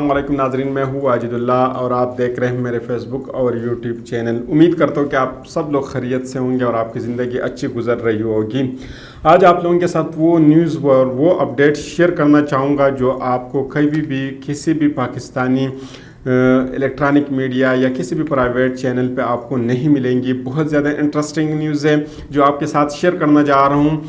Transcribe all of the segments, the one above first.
अस्सलाम वालेकुम नाजरीन, मैं हूँ वाजिदुल्लाह और आप देख रहे हैं मेरे फेसबुक और यूट्यूब चैनल। उम्मीद करता हूँ कि आप सब लोग खैरियत से होंगे और आपकी ज़िंदगी अच्छी गुजर रही होगी। आज आप लोगों के साथ वो न्यूज़ और वो अपडेट शेयर करना चाहूँगा जो आपको कभी भी किसी भी पाकिस्तानी इलेक्ट्रॉनिक मीडिया या किसी भी प्राइवेट चैनल पे आपको नहीं मिलेंगी। बहुत ज़्यादा इंटरेस्टिंग न्यूज़ है जो आपके साथ शेयर करना जा रहा हूँ।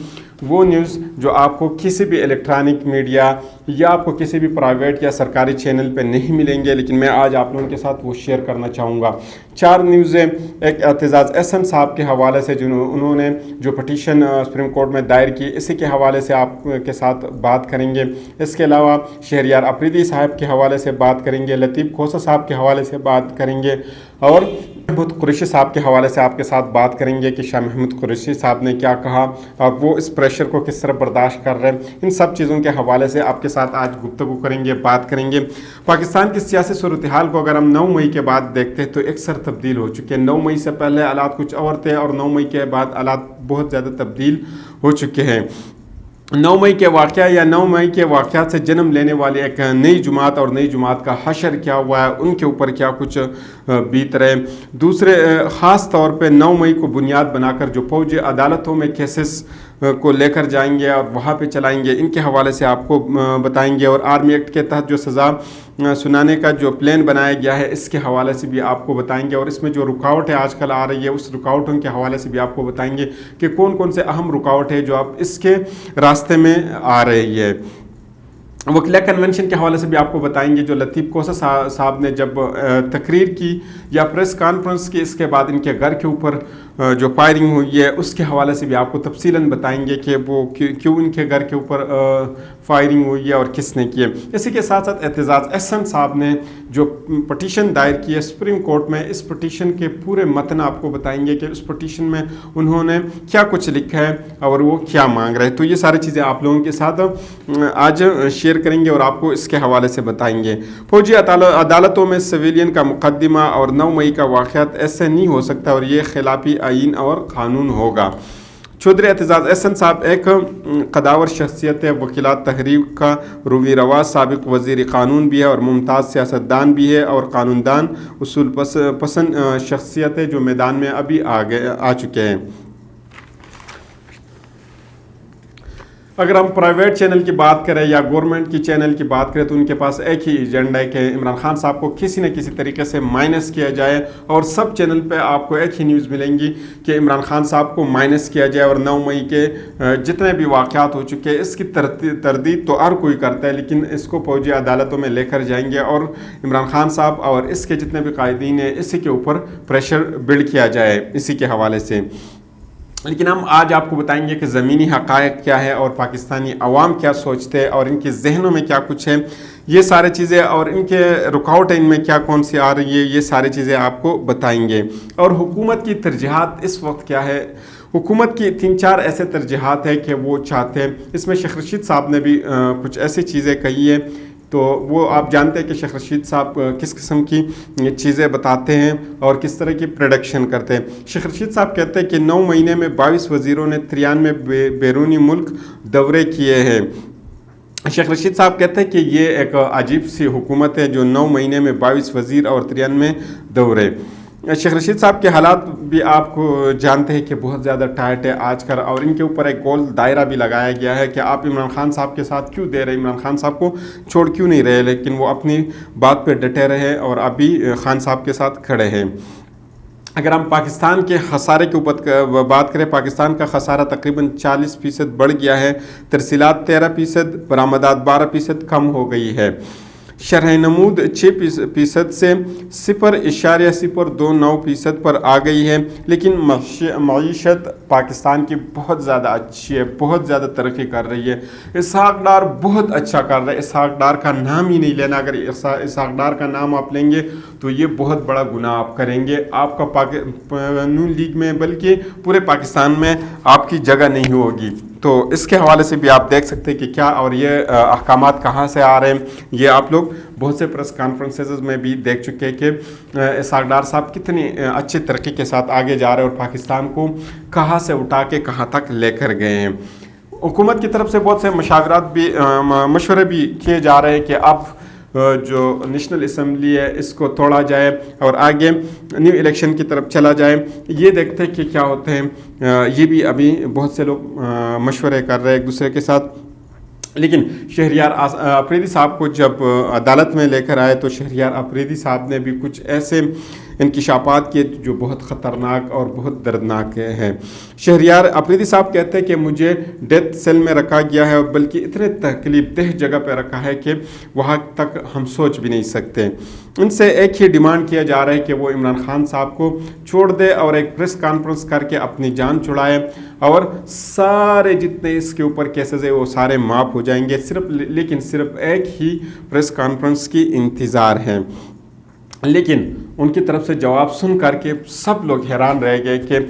वो न्यूज़ जो आपको किसी भी इलेक्ट्रॉनिक मीडिया या आपको किसी भी प्राइवेट या सरकारी चैनल पे नहीं मिलेंगे, लेकिन मैं आज आप लोगों के साथ वो शेयर करना चाहूँगा। 4 न्यूज़ें एक एतजाज़ अहसन साहब के हवाले से उन्होंने जो पटिशन सुप्रीम कोर्ट में दायर की, इसी के हवाले से आपके साथ बात करेंगे। इसके अलावा शहरियार अफरीदी साहब के हवाले से बात करेंगे, लतीफ़ खोसा साहब के हवाले से बात करेंगे और महमूद कुरैशी साहब के हवाले से आपके साथ बात करेंगे कि शाह महमूद कुरैशी साहब ने क्या कहा और वो इस प्रेशर को किस तरह बर्दाश्त कर रहे हैं। इन सब चीज़ों के हवाले से आपके साथ आज गुफ्तगू करेंगे, बात करेंगे। पाकिस्तान की सियासी सूरत हाल को अगर हम 9 मई के बाद देखते हैं तो अक्सर तब्दील हो चुके हैं। 9 मई से पहले हालात कुछ और थे और 9 मई के बाद हालात बहुत ज़्यादा तब्दील हो चुके हैं। 9 मई के वाक़या या 9 मई के वाक़यात से जन्म लेने वाली एक नई जुमात और नई जुमात का हशर क्या हुआ है, उनके ऊपर क्या कुछ बीत रहे। दूसरे ख़ास तौर पे 9 मई को बुनियाद बनाकर जो फौजी अदालतों में केसेस को लेकर जाएंगे और वहाँ पे चलाएंगे, इनके हवाले से आपको बताएंगे। और आर्मी एक्ट के तहत जो सज़ा सुनाने का जो प्लान बनाया गया है, इसके हवाले से भी आपको बताएंगे। और इसमें जो रुकावटें आजकल आ रही है, उस रुकावटों के हवाले से भी आपको बताएंगे कि कौन कौन से अहम रुकावट है जो आप इसके रास्ते में आ रही है। वकीला कन्वेंशन के हवाले से भी आपको बताएंगे। जो लतीफ़ खोसा साहब ने जब तकरीर की या प्रेस कॉन्फ्रेंस की, इसके बाद इनके घर के ऊपर जो फायरिंग हुई है, उसके हवाले से भी आपको तफसीलन बताएंगे कि वो क्यों इनके घर के ऊपर फायरिंग हुई है और किसने की है। इसी के साथ साथ एतजाज़ अहसन साहब ने जो पटिशन दायर की है सुप्रीम कोर्ट में, इस पटिशन के पूरे मतन आपको बताएंगे कि उस पटिशन में उन्होंने क्या कुछ लिखा है और वो क्या मांग रहे हैं। तो ये सारी चीज़ें आप लोगों के साथ आज शेयर करेंगे और आपको इसके हवाले से बताएंगे। फौजी अदालतों में सिविलियन का मुकदमा और 9 मई का वाक़यात ऐसे नहीं हो सकता और ये खिलाफी आइन और क़ानून होगा। चौधरी एतजाज़ अहसन साहब एक कदावर शख्सियत है, वकीलात तहरीक का रूवी रवाज, साबिक वज़ीर क़ानून भी है और मुमताज़ सियासतदान भी है और क़ानूनदान उसूल पसंद शख्सियत है जो मैदान में अभी आ चुके हैं। अगर हम प्राइवेट चैनल की बात करें या गवर्नमेंट की चैनल की बात करें तो उनके पास एक ही एजेंडा है कि इमरान खान साहब को किसी न किसी तरीके से माइनस किया जाए। और सब चैनल पे आपको एक ही न्यूज़ मिलेंगी कि इमरान खान साहब को माइनस किया जाए। और 9 मई के जितने भी वाक़यात हो चुके हैं, इसकी तरदीद तो हर कोई करता है, लेकिन इसको फौजी अदालतों में लेकर जाएंगे और इमरान खान साहब और इसके जितने भी कायदीन हैं, इसी के ऊपर प्रेशर बिल्ड किया जाए इसी के हवाले से। लेकिन हम आज आपको बताएंगे कि ज़मीनी हक़ाइक़ क्या है और पाकिस्तानी अवाम क्या सोचते हैं और इनके जहनों में क्या कुछ है, ये सारी चीज़ें और इनके रुकावटें इनमें क्या कौन सी आ रही है, ये सारी चीज़ें आपको बताएंगे। और हुकूमत की तरजीहात इस वक्त क्या है। हुकूमत की 3-4 ऐसे तरजीहात है कि वो चाहते हैं। इसमें शेख रशीद साहब ने भी कुछ ऐसी चीज़ें कही है, तो वो आप जानते हैं कि शेख रशीद साहब किस किस्म की चीज़ें बताते हैं और किस तरह की प्रोडक्शन करते हैं। शेख रशीद साहब कहते हैं कि 9 महीने में 22 वज़ीरों ने 93 बैरूनी मुल्क दौरे किए हैं। शेख रशीद साहब कहते हैं कि ये एक अजीब सी हुकूमत है जो 9 महीने में 22 वज़ीर और 93 दौरे। शेख रशीद साहब के हालात भी आपको जानते हैं कि बहुत ज़्यादा टाइट है आजकल और इनके ऊपर एक गोल दायरा भी लगाया गया है कि आप इमरान खान साहब के साथ क्यों दे रहे, इमरान खान साहब को छोड़ क्यों नहीं रहे, लेकिन वो अपनी बात पे डटे रहे और अभी खान साहब के साथ खड़े हैं। अगर हम पाकिस्तान के खसारे के ऊपर बात करें, पाकिस्तान का खसारा तकरीबन 40% बढ़ गया है, तरसीलात 13%, बरामदात 12% कम हो गई है। शरह नमूद 6% से 0.029% पर आ गई है। लेकिन मईशत पाकिस्तान की बहुत ज़्यादा अच्छी है, बहुत ज़्यादा तरक्की कर रही है। इसहाक डार बहुत अच्छा कर रहा है, इसहाक डार का नाम ही नहीं लेना। अगर इसहाक डार का नाम आप लेंगे तो ये बहुत बड़ा गुनाह आप करेंगे। आपका नून लीग में बल्कि पूरे पाकिस्तान में आपकी जगह नहीं होगी। तो इसके हवाले से भी आप देख सकते हैं कि क्या और ये अहकामात कहाँ से आ रहे हैं। ये आप लोग बहुत से प्रेस कॉन्फ्रेंसेस में भी देख चुके हैं कि इसहाक डार साहब कितनी अच्छी तरक्की के साथ आगे जा रहे हैं और पाकिस्तान को कहाँ से उठा के कहाँ तक लेकर गए हैं। हुकूमत की तरफ से बहुत से मशवरे भी किए जा रहे हैं कि अब जो नेशनल असम्बली है इसको तोड़ा जाए और आगे न्यू इलेक्शन की तरफ चला जाए। ये देखते हैं कि क्या होते हैं। ये भी अभी बहुत से लोग मशवरे कर रहे हैं एक दूसरे के साथ। लेकिन शहरियार अफरीदी साहब को जब अदालत में लेकर आए तो शहरियार अफरीदी साहब ने भी कुछ ऐसे इंकशाफात किए जो बहुत ख़तरनाक और बहुत दर्दनाक हैं। शहरियार अफरीदी साहब कहते हैं कि मुझे डेथ सेल में रखा गया है, और बल्कि इतने तकलीफ देह जगह पर रखा है कि वहाँ तक हम सोच भी नहीं सकते। उनसे एक ही डिमांड किया जा रहा है कि वो इमरान खान साहब को छोड़ दे और एक प्रेस कॉन्फ्रेंस करके अपनी जान छुड़ाए, और सारे जितने इसके ऊपर केसेस है वो सारे माफ़ हो जाएंगे। लेकिन सिर्फ एक ही प्रेस कॉन्फ्रेंस की इंतज़ार है। लेकिन उनकी तरफ से जवाब सुन करके सब लोग हैरान रह गए कि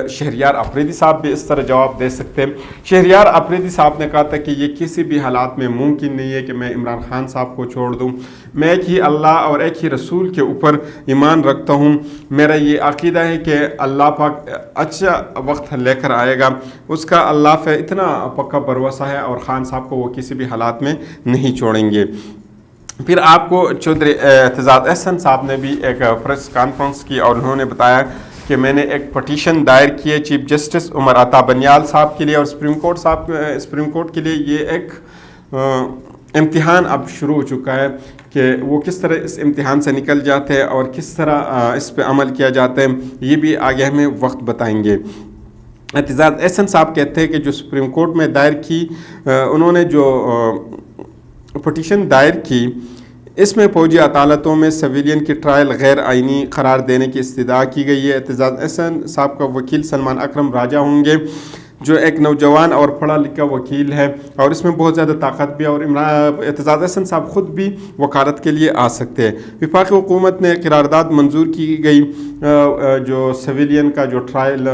शहरियार अफरीदी साहब भी इस तरह जवाब दे सकते हैं। शहरियार अफरीदी साहब ने कहा था कि ये किसी भी हालात में मुमकिन नहीं है कि मैं इमरान खान साहब को छोड़ दूं। मैं एक ही अल्लाह और एक ही रसूल के ऊपर ईमान रखता हूं। मेरा ये अक़ीदा है कि अल्लाह पाक अच्छा वक्त लेकर आएगा, उसका अल्लाह पे इतना पक्का भरोसा है, और ख़ान साहब को वो किसी भी हालात में नहीं छोड़ेंगे। फिर आपको चौधरी एतजाज़ अहसन साहब ने भी एक प्रेस कॉन्फ्रेंस की और उन्होंने बताया कि मैंने एक पटिशन दायर की है चीफ जस्टिस उमर अता बनियाल साहब के लिए और सुप्रीम कोर्ट के लिए। ये एक इम्तिहान अब शुरू हो चुका है कि वो किस तरह इस इम्तिहान से निकल जाते हैं और किस तरह इस पर अमल किया जाता है, ये भी आगे हमें वक्त बताएंगे। एतजाज़ अहसन साहब कहते हैं कि जो सुप्रीम कोर्ट में दायर की उन्होंने जो पटिशन दायर की, इसमें फौजी अदालतों में सिविलियन की ट्रायल गैर आइनी करार देने की इस्तदा की गई है। एतजाज़ अहसन साहब का वकील सलमान अकरम राजा होंगे, जो एक नौजवान और पढ़ा लिखा वकील है, और इसमें बहुत ज़्यादा ताकत भी है, और एतजाज़ अहसन साहब ख़ुद भी वकालत के लिए आ सकते हैं। वफाकी हुकूमत ने करारदाद मंजूर की गई जो सिविलियन का जो ट्रायल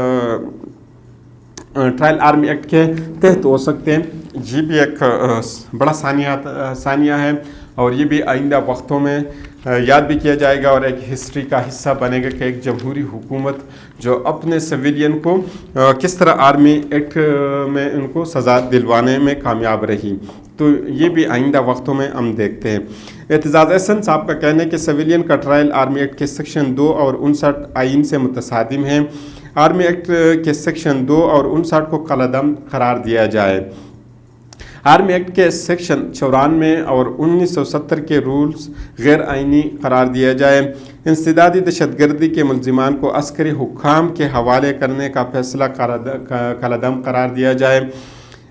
आर्मी एक्ट के तहत हो सकते हैं। ये भी एक बड़ा सानिया है, और ये भी आइंदा वक्तों में याद भी किया जाएगा और एक हिस्ट्री का हिस्सा बनेगा कि एक जमहूरी हुकूमत जो अपने सिविलियन को किस तरह आर्मी एक्ट में उनको सज़ा दिलवाने में कामयाब रही। तो ये भी आइंदा वक्तों में हम देखते हैं। एतजाज़ अहसन साहब का कहना है कि सिविलियन का ट्रायल आर्मी एक्ट के सेक्शन 2 और 59 आइन से मुतसादिम है। आर्मी एक्ट के सेक्शन 2 और 59 को कलअदम करार दिया जाए। आर्मी एक्ट के सेक्शन 94 और 1970 के रूल्स गैर आइनी करार दिया जाए। इंसदादी दहशतगर्दी के मुलजिमान को अस्करी हुक्काम के हवाले करने का फैसला कलअदम करार दिया जाए।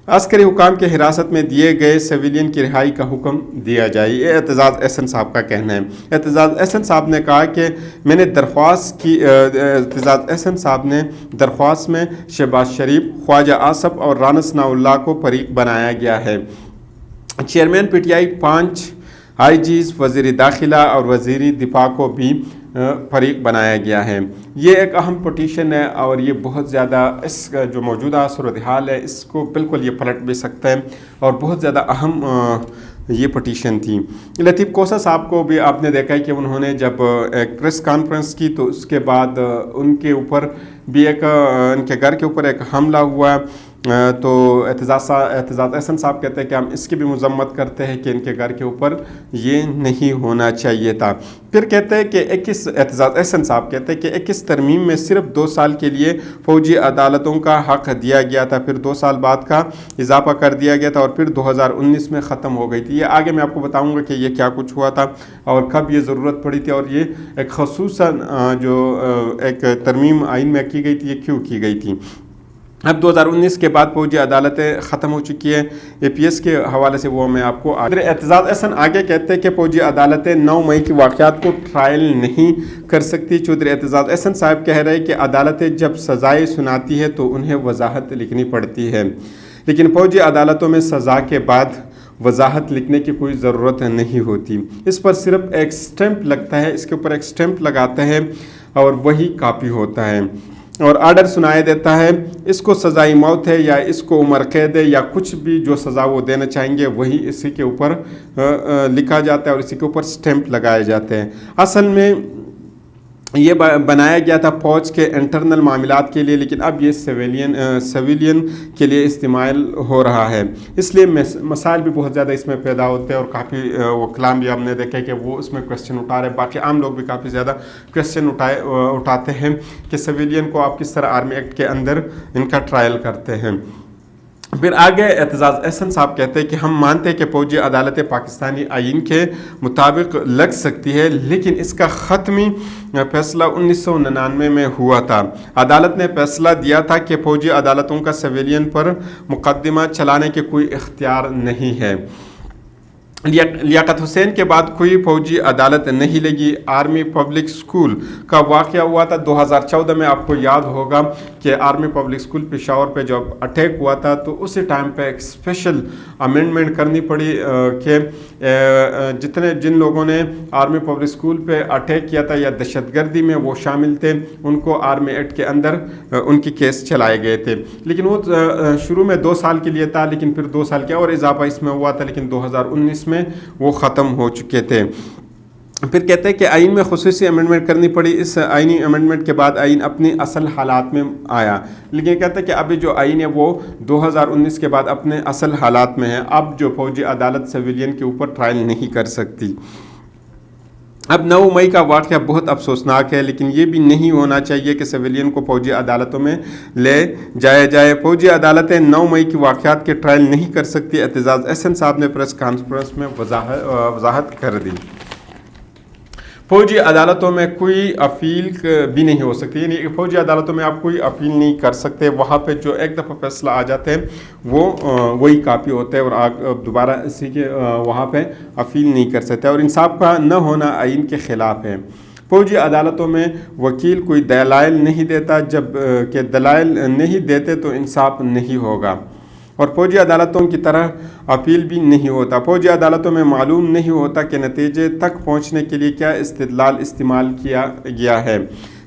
अस्करी हुक्काम के हिरासत में दिए गए सिविलियन की रिहाई का हुक्म दिया जाए। ये एतजाज़ अहसन साहब का कहना है। एतजाज़ अहसन साहब ने कहा कि मैंने दरख्वास्त की, एतजाज़ अहसन साहब ने दरख्वास्त में शहबाज शरीफ, ख्वाजा आसफ और राना सनाउल्लाह को फरीक बनाया गया है। चेयरमैन PTI 5 IGs, वज़ीर दाखिला और वज़ीर दिफा को भी फरीक बनाया गया है। ये एक अहम पटिशन है, और ये बहुत ज़्यादा इस जो मौजूदा सूरत हाल है इसको बिल्कुल ये पलट भी सकता है, और बहुत ज़्यादा अहम ये पटिशन थी। लतीफ़ कोसा साहब को भी आपने देखा है कि उन्होंने जब एक प्रेस कॉन्फ्रेंस की तो उसके बाद उनके ऊपर भी उनके घर के ऊपर एक हमला हुआ। तो एतजाज़ अहसन साहब कहते हैं कि हम इसकी भी मज़म्मत करते हैं कि इनके घर के ऊपर ये नहीं होना चाहिए था। फिर कहते हैं कि एतजाज़ अहसन साहब कहते हैं कि 21 तरमीम में सिर्फ 2 साल के लिए फ़ौजी अदालतों का हक़ दिया गया था, फिर 2 साल बाद का इजाफा कर दिया गया था, और फिर 2019 में ख़त्म हो गई थी। ये आगे मैं आपको बताऊँगा कि ये क्या कुछ हुआ था और कब ये ज़रूरत पड़ी थी, और ये एक ख़ुसूसन जो एक तरमीम आइन में की गई थी ये क्यों की गई थी। अब 2019 के बाद फौजी अदालतें ख़त्म हो चुकी है। APS के हवाले से वो मैं आपको एतजाज़ अहसन आगे कहते हैं कि फौजी अदालतें 9 मई की वाक़यात को ट्रायल नहीं कर सकती। चौधरी एतजाज़ अहसन साहब कह रहे हैं कि अदालतें जब सज़ाएँ सुनाती है तो उन्हें वजाहत लिखनी पड़ती है, लेकिन फौजी अदालतों में सज़ा के बाद वजाहत लिखने की कोई ज़रूरत नहीं होती। इस पर सिर्फ एक स्टैंप लगता है, इसके ऊपर एक स्टैंप लगाते हैं और वही काफ़ी होता है, और आर्डर सुनाया देता है। इसको सज़ाई मौत है या इसको उम्र कैद है या कुछ भी जो सज़ा वो देना चाहेंगे वही इसी के ऊपर लिखा जाता है और इसी के ऊपर स्टैंप लगाए जाते हैं। असल में یہ بنایا گیا تھا فوج کے انٹرنل معاملات کے لیے، لیکن اب یہ سویلین کے لیے استعمال ہو رہا ہے، اس لیے مسائل بھی بہت زیادہ اس میں پیدا ہوتے ہیں، اور کافی وہ کلام بھی ہم نے دیکھا کہ وہ اس میں کویسچن اٹھا رہے ہیں، باقی عام لوگ بھی کافی زیادہ کویسچن اٹھاتے ہیں کہ سویلین کو آپ کس طرح آرمی ایکٹ کے اندر ان کا ٹرائل کرتے ہیں۔ پھر آگے اعتزاز احسن صاحب کہتے ہیں کہ ہم مانتے ہیں کہ فوجی عدالت پاکستانی آئین کے مطابق لگ سکتی ہے، لیکن اس کا حتمی فیصلہ 1999 میں ہوا تھا۔ عدالت نے فیصلہ دیا تھا کہ فوجی عدالتوں کا سویلین پر مقدمہ چلانے کے کوئی اختیار نہیں ہے۔ لیاقت حسین کے بعد کوئی فوجی عدالت نہیں لگی۔ آرمی پبلک سکول کا واقعہ ہوا تھا 2014 میں، آپ کو یاد ہوگا کہ آرمی پبلک سکول پشاور پہ جب اٹیک ہوا تھا تو اسی ٹائم پہ ایک اسپیشل امینڈمنٹ کرنی پڑی کہ جن لوگوں نے آرمی پبلک سکول پہ اٹیک کیا تھا یا دہشت گردی میں وہ شامل تھے، ان کو آرمی ایکٹ کے اندر ان کی کیس چلائے گئے تھے، لیکن وہ شروع میں 2 سال کے لیے تھا، لیکن پھر 2 سال کا اور اضافہ اس میں ہوا تھا، لیکن 2019 میں وہ ختم ہو چکے تھے۔ پھر کہتے ہیں کہ آئین میں خصوصی امینڈمنٹ کرنی پڑی۔ اس آئینی امینڈمنٹ کے بعد آئین اپنی اصل حالات میں آیا، لیکن کہتے ہیں کہ ابھی جو آئین ہے وہ 2019 کے بعد اپنے اصل حالات میں ہے۔ اب جو فوجی عدالت سویلین کے اوپر ٹرائل نہیں کر سکتی۔ اب 9 مئی کا واقعہ بہت افسوسناک ہے، لیکن یہ بھی نہیں ہونا چاہیے کہ سویلین کو فوجی عدالتوں میں لے جایا جائے۔ فوجی عدالتیں 9 مئی کی واقعات کے ٹرائل نہیں کر سکتی، اعتزاز احسن صاحب نے پریس کانفرنس میں وضاحت کر دی۔ فوجی عدالتوں میں کوئی اپیل بھی نہیں ہو سکتی، یعنی فوجی عدالتوں میں آپ کوئی اپیل نہیں کر سکتے، وہاں پہ جو ایک دفعہ فیصلہ آ جاتے ہیں وہی کافی ہوتا ہے، اور دوبارہ اسی کے وہاں پہ اپیل نہیں کر سکتے، اور انصاف کا نہ ہونا آئین کے خلاف ہے۔ فوجی عدالتوں میں وکیل کوئی دلائل نہیں دیتا، جب کہ دلائل نہیں دیتے تو انصاف نہیں ہوگا، اور فوجی عدالتوں کی طرح اپیل بھی نہیں ہوتا۔ فوجی عدالتوں میں معلوم نہیں ہوتا کہ نتیجے تک پہنچنے کے لیے کیا استدلال استعمال کیا گیا ہے۔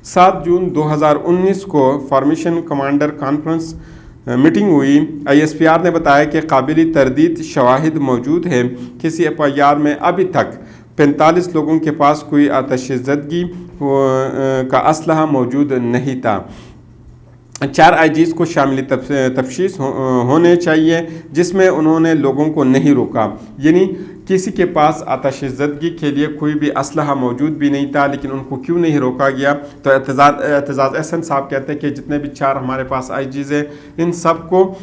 7 جون 2019 کو فارمیشن کمانڈر کانفرنس میٹنگ ہوئی۔ ISPR نے بتایا کہ قابل تردید شواہد موجود ہیں۔ کسی FIR میں ابھی تک 45 لوگوں کے پاس کوئی آتش زدگی کا اسلحہ موجود نہیں تھا۔ 4 IGs کو شامل تفتیش ہونے چاہیے جس میں انہوں نے لوگوں کو نہیں روکا، یعنی کسی کے پاس آتش زدگی کے لیے کوئی بھی اسلحہ موجود بھی نہیں تھا، لیکن ان کو کیوں نہیں روکا گیا؟ تو اعتزاز احسن صاحب کہتے ہیں کہ جتنے بھی 4 ہمارے پاس IGs ہیں ان سب کو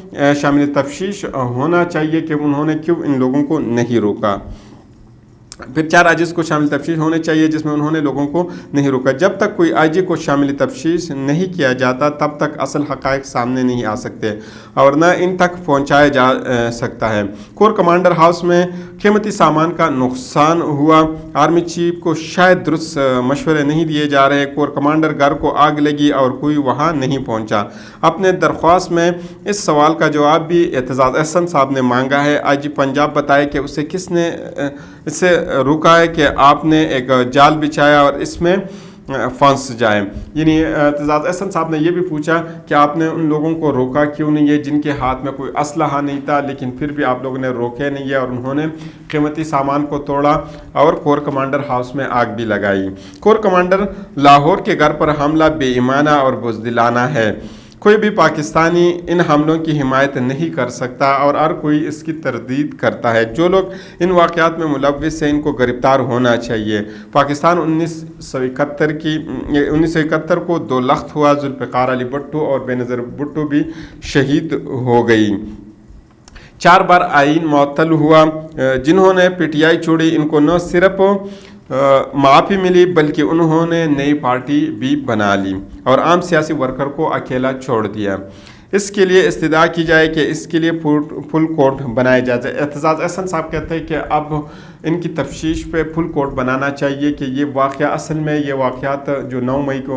شامل تفتیش ہونا چاہیے کہ انہوں نے کیوں ان لوگوں کو نہیں روکا۔ پھر 4 IGs کو شامل تفتیش ہونے چاہیے جس میں انہوں نے لوگوں کو نہیں روکا۔ جب تک کوئی IG کو شامل تفتیش نہیں کیا جاتا تب تک اصل حقائق سامنے نہیں آ سکتے اور نہ ان تک پہنچایا جا سکتا ہے۔ کور کمانڈر ہاؤس میں قیمتی سامان کا نقصان ہوا، آرمی چیف کو شاید درست مشورے نہیں دیے جا رہے، کور کمانڈر گھر کو آگ لگی اور کوئی وہاں نہیں پہنچا۔ اپنے درخواست میں اس سوال کا جواب بھی اعتزاز احسن صاحب نے مانگا ہے۔ IG پنجاب بتائے کہ اسے کس نے اس سے روکا ہے کہ آپ نے ایک جال بچھایا اور اس میں پھنس جائے، یعنی اعتزاز احسن صاحب نے یہ بھی پوچھا کہ آپ نے ان لوگوں کو روکا کیوں نہیں ہے جن کے ہاتھ میں کوئی اسلحہ نہیں تھا، لیکن پھر بھی آپ لوگوں نے روکے نہیں ہے اور انہوں نے قیمتی سامان کو توڑا اور کور کمانڈر ہاؤس میں آگ بھی لگائی۔ کور کمانڈر لاہور کے گھر پر حملہ بے ایمانہ اور بزدلانہ ہے، کوئی بھی پاکستانی ان حملوں کی حمایت نہیں کر سکتا اور ہر کوئی اس کی تردید کرتا ہے۔ جو لوگ ان واقعات میں ملوث ہیں ان کو گرفتار ہونا چاہیے۔ پاکستان 1971 کو 2 لخت ہوا، ذوالفقار علی بھٹو اور بے نظیر بھٹو بھی شہید ہو گئی۔ 4 بار آئین معطل ہوا، جنہوں نے PTI چھوڑی ان کو نہ صرف معافی ملی بلکہ انہوں نے نئی پارٹی بھی بنا لی اور عام سیاسی ورکر کو اکیلا چھوڑ دیا۔ اس کے لیے استدعا کی جائے کہ اس کے لیے فل کورٹ بنایا جائے۔ اعتزاز احسن صاحب کہتے ہیں کہ اب ان کی تفتیش پہ فل کورٹ بنانا چاہیے کہ یہ واقعہ اصل میں یہ واقعات جو 9 مئی کو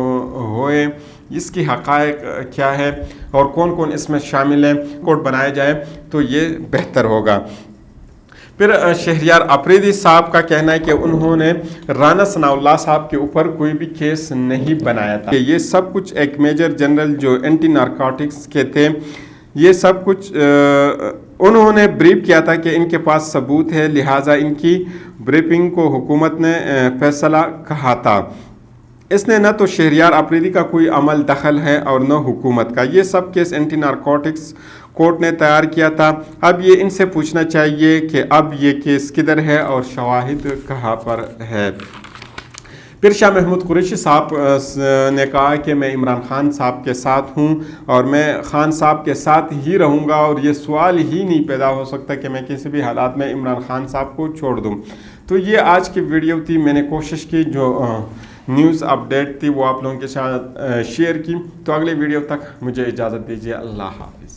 ہوئے اس کی حقائق کیا ہے اور کون کون اس میں شامل ہیں، کورٹ بنایا جائے تو یہ بہتر ہوگا۔ پھر شہریار آفریدی صاحب کا کہنا ہے کہ انہوں نے رانا ثناء اللہ صاحب کے اوپر کوئی بھی کیس نہیں بنایا تھا، یہ سب کچھ ایک میجر جنرل جو اینٹی نارکوٹکس کے تھے، یہ سب کچھ انہوں نے بریف کیا تھا کہ ان کے پاس ثبوت ہے، لہٰذا ان کی بریفنگ کو حکومت نے فیصلہ کہا تھا۔ اس نے نہ تو شہریار آفریدی کا کوئی عمل دخل ہے اور نہ حکومت کا. یہ سب کیس اینٹی نارکوٹکس کورٹ نے تیار کیا تھا. اب یہ ان سے پوچھنا چاہیے کہ اب یہ کیس کدھر ہے اور شواہد کہاں پر ہے. پھر شاہ محمود قریشی صاحب نے کہا کہ میں عمران خان صاحب کے ساتھ ہوں اور میں خان صاحب کے ساتھ ہی رہوں گا، اور یہ سوال ہی نہیں پیدا ہو سکتا کہ میں کسی بھی حالات میں عمران خان صاحب کو چھوڑ دوں. تو یہ آج کی ویڈیو تھی. میں نے کوشش کی جو نیوز اپڈیٹ تھی وہ آپ لوگوں کے ساتھ شیئر کی. تو اگلی ویڈیو تک مجھے اجازت دیجیے. اللہ حافظ.